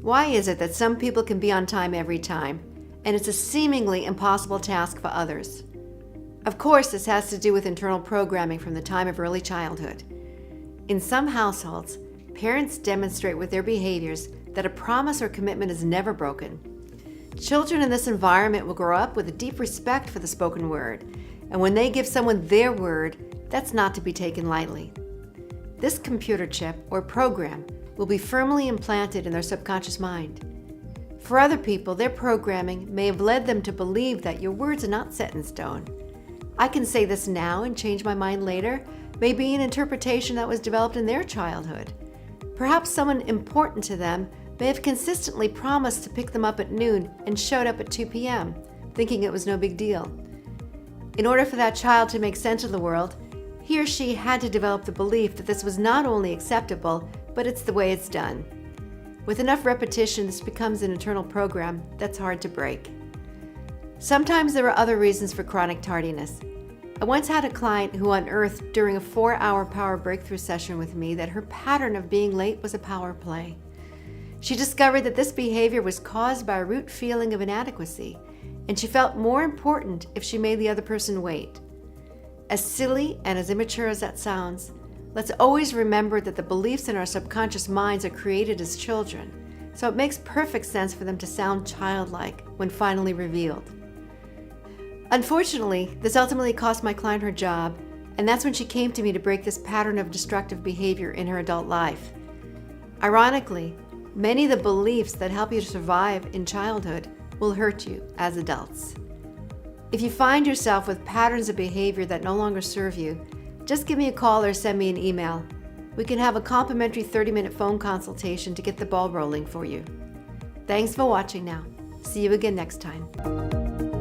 Why is it that some people can be on time every time, and it's a seemingly impossible task for others? Of course, this has to do with internal programming from the time of early childhood. In some households, parents demonstrate with their behaviors that a promise or commitment is never broken. Children in this environment will grow up with a deep respect for the spoken word, and when they give someone their word, that's not to be taken lightly. This computer chip or program will be firmly implanted in their subconscious mind. For other people, their programming may have led them to believe that your words are not set in stone. I can say this now and change my mind later may be an interpretation that was developed in their childhood. Perhaps someone important to them may have consistently promised to pick them up at noon and showed up at 2 p.m., thinking it was no big deal. In order for that child to make sense of the world, he or she had to develop the belief that this was not only acceptable, but it's the way it's done. With enough repetition, this becomes an internal program that's hard to break. Sometimes there are other reasons for chronic tardiness. I once had a client who unearthed during a 4-hour power breakthrough session with me that her pattern of being late was a power play. She discovered that this behavior was caused by a root feeling of inadequacy, and she felt more important if she made the other person wait. As silly and as immature as that sounds, let's always remember that the beliefs in our subconscious minds are created as children, so it makes perfect sense for them to sound childlike when finally revealed. Unfortunately, this ultimately cost my client her job, and that's when she came to me to break this pattern of destructive behavior in her adult life. Ironically, many of the beliefs that help you to survive in childhood will hurt you as adults. If you find yourself with patterns of behavior that no longer serve you, just give me a call or send me an email. We can have a complimentary 30-minute phone consultation to get the ball rolling for you. Thanks for watching now. See you again next time.